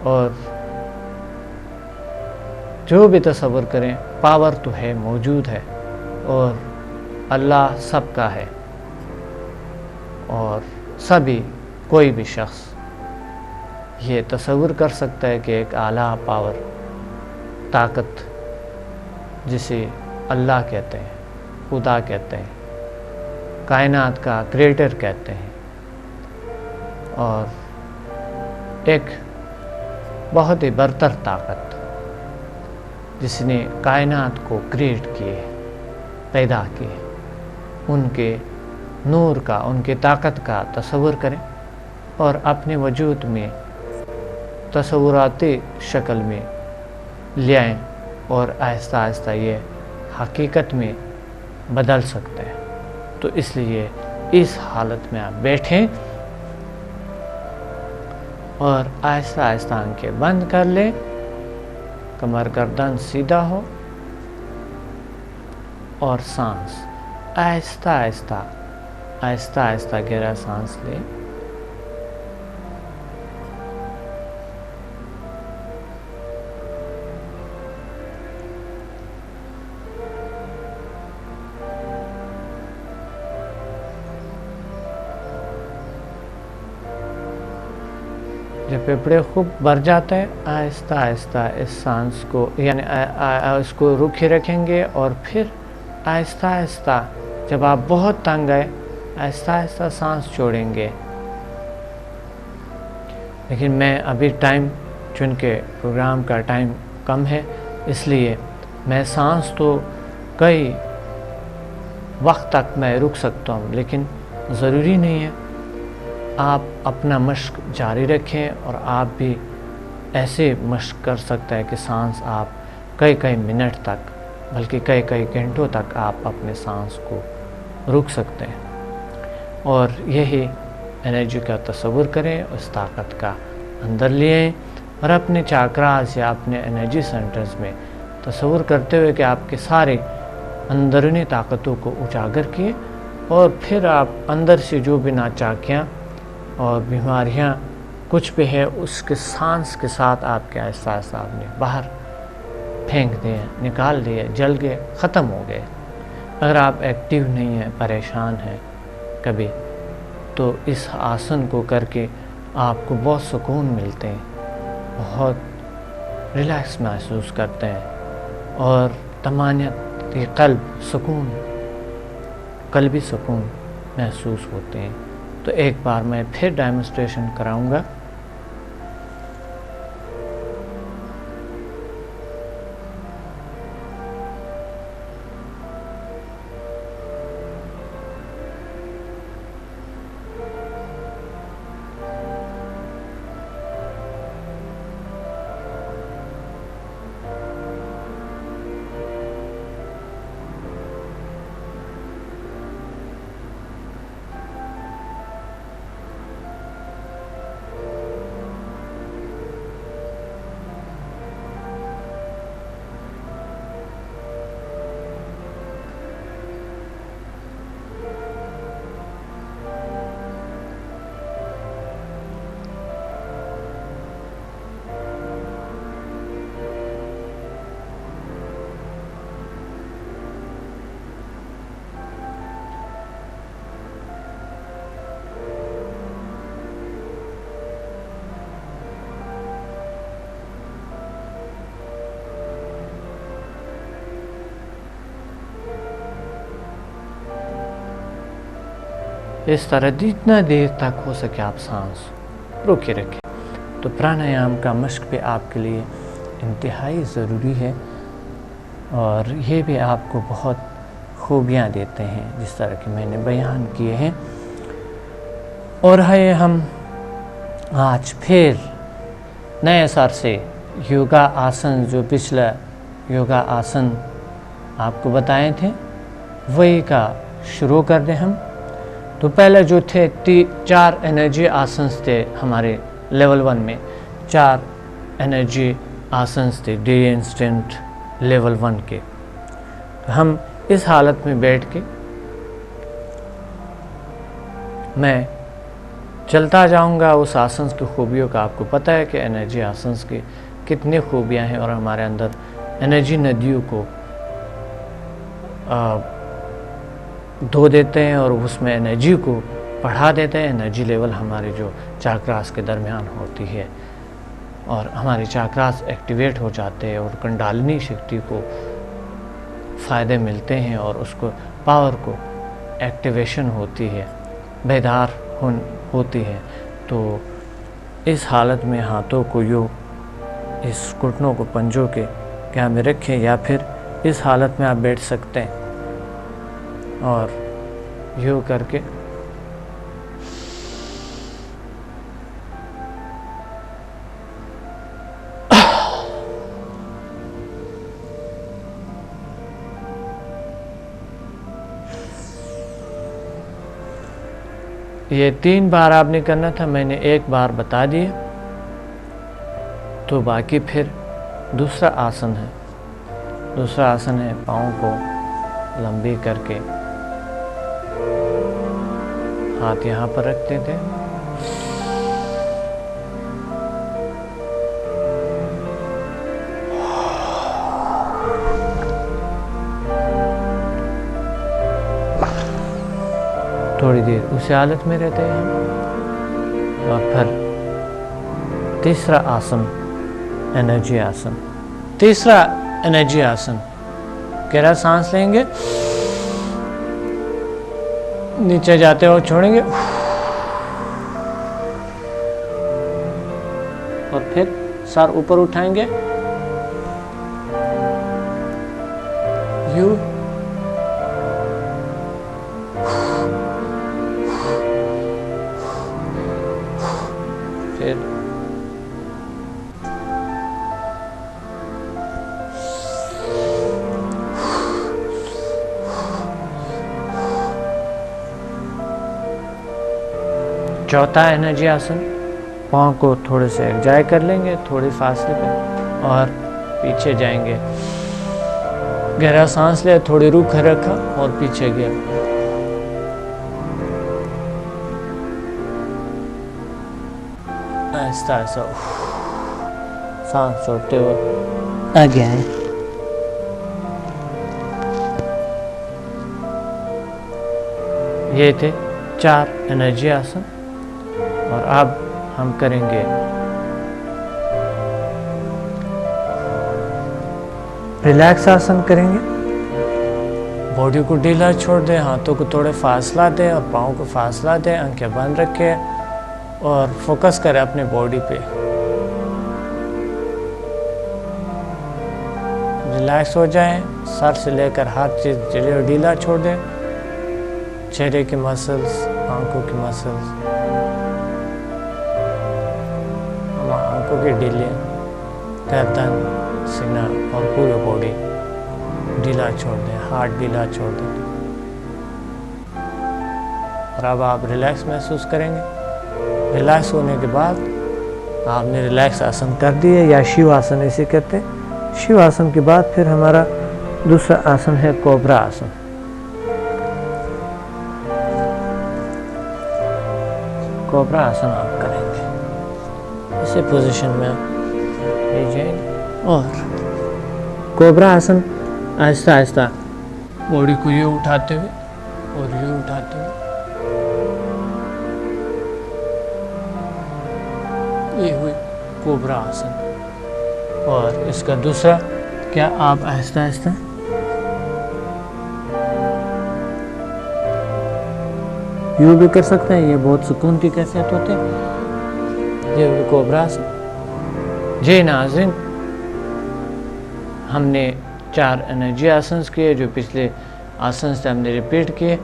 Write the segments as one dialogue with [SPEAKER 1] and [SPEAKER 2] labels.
[SPEAKER 1] और जो भी तसव्वुर करें, पावर तो है, मौजूद है, और अल्लाह सबका है, और सभी कोई भी शख्स ये तसव्वुर कर सकता है कि एक आला पावर ताकत जिसे अल्लाह कहते हैं, खुदा कहते हैं, कायनात का क्रिएटर कहते हैं, और एक बहुत ही बरतर ताकत जिसने कायनात को क्रिएट किए, पैदा किए, उनके नूर का, उनके ताकत का तसव्वुर करें और अपने वजूद में तसव्वुराती शक्ल में ले आएँ और आहिस्ता आहिस्ता ये हकीकत में बदल सकते हैं। तो इसलिए इस हालत में आप बैठें और आहिस्ता आहिस्ता आंखें बंद कर लें, कमर गर्दन सीधा हो, और सांस आहिस्ता आहिस्ता आहिस्ता आहिस्ता गहरा सांस लें। जब फेफड़े खूब भर जाता है, आहिस्ता आहिस्ता इस सांस को यानी इसको रुके रखेंगे, और फिर आहिस्ता आहिस्ता जब आप बहुत तंग आए, आहिस्ता आहिस्ता सांस छोड़ेंगे। लेकिन मैं अभी टाइम, चूँकि प्रोग्राम का टाइम कम है, इसलिए मैं सांस तो कई वक्त तक मैं रुक सकता हूँ, लेकिन ज़रूरी नहीं है। आप अपना मश्क जारी रखें और आप भी ऐसे मश्क कर सकते हैं कि सांस आप कई कई मिनट तक, बल्कि कई कई घंटों तक आप अपने सांस को रुक सकते हैं। और यही एनर्जी का तसव्वुर करें, उस ताकत का अंदर ले आएं और अपने चाक्रास या अपने एनर्जी सेंटर्स में तसव्वुर करते हुए कि आपके सारे अंदरूनी ताकतों को उजागर किए, और फिर आप अंदर से जो भी नाचाकियाँ और बीमारियां कुछ भी है, उसके सांस के साथ आपके आहिस्ता आहिस्ता आपने बाहर फेंक दिए, निकाल दिए, जल गए, ख़त्म हो गए। अगर आप एक्टिव नहीं हैं, परेशान हैं कभी, तो इस आसन को करके आपको बहुत सुकून मिलते हैं, बहुत रिलैक्स महसूस करते हैं, और तमानियत क़ल्ब सुकून, क़ल्बी सुकून महसूस होते हैं। तो एक बार मैं फिर डेमोन्स्ट्रेशन कराऊंगा। इस तरह जितना देर तक हो सके आप सांस रोके रखें। तो प्राणायाम का मश्क भी आपके लिए इंतहाई ज़रूरी है, और ये भी आपको बहुत खूबियाँ देते हैं जिस तरह कि मैंने बयान किए हैं। और है हम आज फिर नए सर से योगा आसन, जो पिछला योगा आसन आपको बताए थे वही का शुरू कर दें हम। तो पहले जो थे 4 एनर्जी आसन्स थे हमारे लेवल 1 में, 4 एनर्जी आसन्स थे डे इंस्टेंट लेवल 1 के। तो हम इस हालत में बैठ के मैं चलता जाऊंगा उस आसन की खूबियों का। आपको पता है कि एनर्जी आसन की कितनी खूबियां हैं और हमारे अंदर एनर्जी नदियों को धो देते हैं और उसमें एनर्जी को बढ़ा देते हैं। एनर्जी लेवल हमारे जो चाक्रास के दरमियान होती है और हमारे चाक्रास एक्टिवेट हो जाते हैं और कुंडलिनी शक्ति को फ़ायदे मिलते हैं और उसको पावर को एक्टिवेशन होती है, बेदार होती है। तो इस हालत में हाथों को यूँ इस घुटनों को पंजों के क्या में रखें या फिर इस हालत में आप बैठ सकते हैं और यूँ करके ये 3 बार आपने करना था, मैंने 1 बार बता दिए। तो बाकी फिर दूसरा आसन है। दूसरा आसन है पाँव को लंबी करके हाथ यहाँ पर रखते थे, थोड़ी देर उसी हालत में रहते हैं हम। और फिर तीसरा आसन एनर्जी आसन। तीसरा एनर्जी आसन, गहरा सांस लेंगे, नीचे जाते हो छोड़ेंगे और फिर सर ऊपर उठाएंगे, यू फिर चौथा एनर्जी आसन, पाँव को थोड़े से एक्जाय कर लेंगे थोड़े फासले पे और पीछे जाएंगे। गहरा सांस ले, थोड़ी रुख रखा और पीछे गया। आहिस्ता आहिस्ता सांस छोड़ते हुए आगे आए। ये थे 4 एनर्जी आसन और अब हम करेंगे रिलैक्स आसन करेंगे। बॉडी को ढीला छोड़ दें, हाथों को थोड़े फासला दें और पाँव को फासला दें, आंखें बंद रखें और फोकस करें अपने बॉडी पे। रिलैक्स हो जाएं, सर से लेकर हाथ से ढीला छोड़ दें, चेहरे के मसल्स, आंखों की मसल्स, आंखों के ढीले, गर्दन, सीना और पूरी बॉडी ढीला छोड़ दें, हाथ ढीला छोड़ दें। और अब आप रिलैक्स महसूस करेंगे। रिलैक्स होने के बाद आपने रिलैक्स आसन कर दिए या शिव आसन इसे कहते हैं। शिव आसन के बाद फिर हमारा दूसरा आसन है कोबरा आसन। कोबरा आसन आप करेंगे, इसी पोजीशन में आप जाएंगे और कोबरा आसन आहिस्ता आहिस्ता बॉडी को यूँ उठाते हुए और यूँ उठाते हुए, ये हुई कोबरा आसन। और इसका दूसरा क्या, आप आहिस्ता आहिस्ता यूँ भी कर सकते हैं। ये बहुत सुकून की कैफियत होती है। ये हुई कोबरा आसन। जी नाज़रीन, हमने 4 एनर्जी आसन्स किए, जो पिछले आसन से हमने रिपीट किए,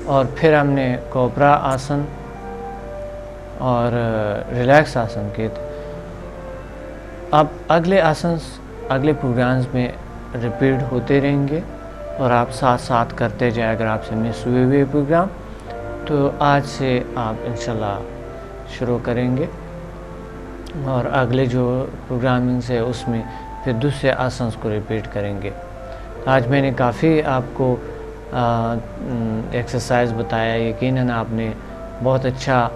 [SPEAKER 1] और फिर हमने कोबरा आसन और रिलैक्स आसन किए थे। अब अगले आसन्स अगले प्रोग्राम्स में रिपीट होते रहेंगे और आप साथ साथ करते जाए। अगर आपसे मिस हुए प्रोग्राम तो आज से आप इंशाल्लाह शुरू करेंगे और अगले जो प्रोग्रामिंग है उसमें फिर दूसरे आसन्स को रिपीट करेंगे। आज मैंने काफ़ी आपको एक्सरसाइज बताया, यकीनन आपने बहुत अच्छा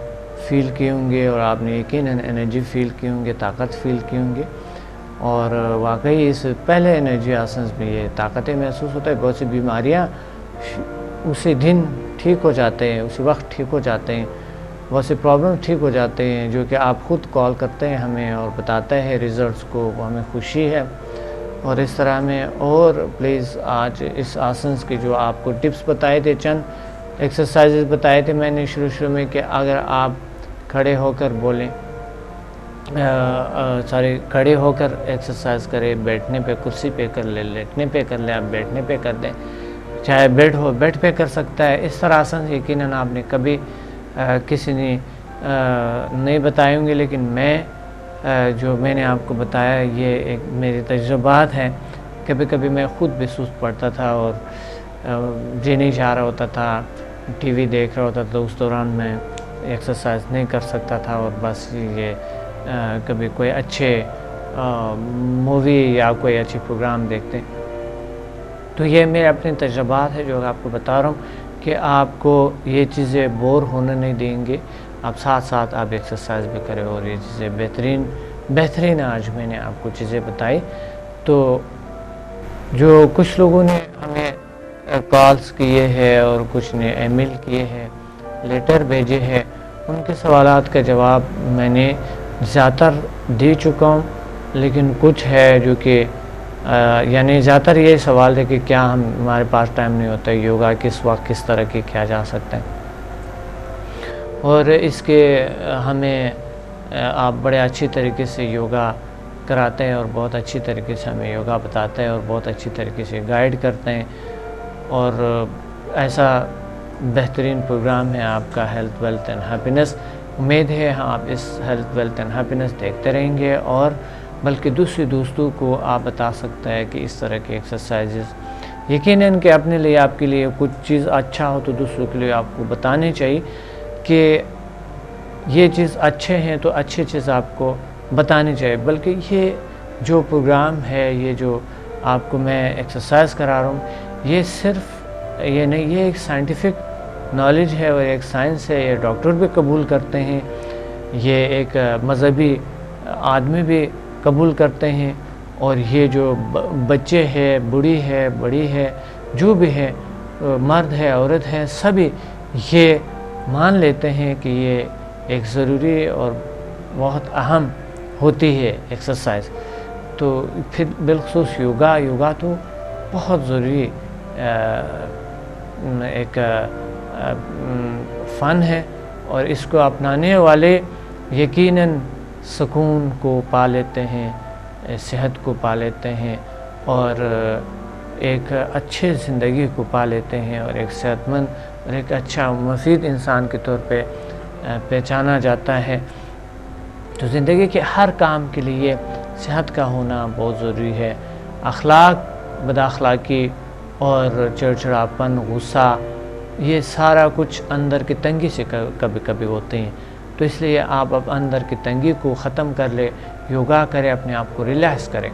[SPEAKER 1] फ़ील किए होंगे और आपने यकीनन एनर्जी फ़ील की होंगे, ताकत फ़ील की होंगे। और वाकई इस पहले एनर्जी आसन्स में ये ताकतें महसूस होता है। बहुत सी बीमारियाँ उसी दिन ठीक हो जाते हैं, उसी वक्त ठीक हो जाते हैं, बहुत से प्रॉब्लम ठीक हो जाते हैं, जो कि आप ख़ुद कॉल करते हैं हमें और बताते हैं रिज़ल्ट्स को, वो हमें खुशी है। और इस तरह में और प्लीज़ आज इस आसन्स की जो आपको टिप्स बताए थे, चंद एक्सरसाइजेज बताए थे मैंने शुरू में, कि अगर आप खड़े होकर बोलें, खड़े होकर एक्सरसाइज करें, बैठने पे कुर्सी पे कर ले, लेटने पे कर ले, आप बैठने पे कर दें, चाहे बेड हो बेड पे कर सकता है। इस तरह आसन यकीनन आपने कभी किसी ने नहीं बताए होंगे, लेकिन मैं जो मैंने आपको बताया ये एक मेरे तजुर्बात हैं। कभी कभी मैं ख़ुद भी सुस्त पड़ता था और जी नहीं चाह रहा होता था, टीवी देख रहा होता था, तो उस दौरान मैं एक्सरसाइज नहीं कर सकता था और बस ये कभी कोई अच्छे मूवी या कोई अच्छी प्रोग्राम देखते। तो ये मेरे अपने तजुर्बात है जो आपको बता रहा हूँ कि आपको ये चीज़ें बोर होने नहीं देंगे। आप साथ साथ आप एक्सरसाइज भी करें और ये चीज़ें बेहतरीन आज मैंने आपको चीज़ें बताई। तो जो कुछ लोगों ने हमें कॉल्स किए हैं और कुछ ने ईमेल किए हैं, लेटर भेजे हैं, उनके सवालात का जवाब मैंने ज़्यादातर दे चुका हूँ, लेकिन कुछ है जो कि यानी ज़्यादातर ये सवाल है कि क्या हमारे पास टाइम नहीं होता, योगा किस वक्त किस तरह की किया जा सकता है। और इसके हमें आप बड़े अच्छी तरीके से योगा कराते हैं और बहुत अच्छी तरीके से हमें योगा बताते हैं और बहुत अच्छी तरीके से गाइड करते हैं। और ऐसा बेहतरीन प्रोग्राम है आपका हेल्थ वेल्थ एंड हैप्पीनेस। उम्मीद है आप इस हेल्थ वेल्थ एंड हैप्पीनेस देखते रहेंगे और बल्कि दूसरे दोस्तों को आप बता सकते हैं कि इस तरह के एक्सरसाइजेस यकीनन कि अपने लिए आपके लिए कुछ चीज़ अच्छा हो तो दूसरों के लिए आपको बतानी चाहिए कि ये चीज़ अच्छे हैं, तो अच्छी चीज़ आपको बतानी चाहिए। बल्कि ये जो प्रोग्राम है, ये जो आपको मैं एक्सरसाइज करा रहा हूँ, ये सिर्फ ये नहीं, ये एक साइंटिफिक नॉलेज है और एक साइंस है। ये डॉक्टर भी कबूल करते हैं, ये एक मज़हबी आदमी भी कबूल करते हैं, और ये जो बच्चे हैं, बूढ़ी है, बड़ी है, जो भी है, मर्द है, औरत है, सभी ये मान लेते हैं कि ये एक ज़रूरी और बहुत अहम होती है एक्सरसाइज। तो फिर बिलखुसूस योगा तो बहुत ज़रूरी एक फ़न है, और इसको अपनाने वाले यकीनन सुकून को पा लेते हैं, सेहत को पा लेते हैं और एक अच्छे ज़िंदगी को पा लेते हैं और एक सेहतमंद और एक अच्छा मुफीद इंसान के तौर पे पहचाना जाता है। तो ज़िंदगी के हर काम के लिए सेहत का होना बहुत ज़रूरी है। अखलाक, बदअखलाकी और चिड़चिड़ापन, गुस्सा, ये सारा कुछ अंदर की तंगी से कभी कभी होते हैं। तो इसलिए आप अब अंदर की तंगी को ख़त्म कर ले, योगा करें, अपने आप को रिलैक्स करें।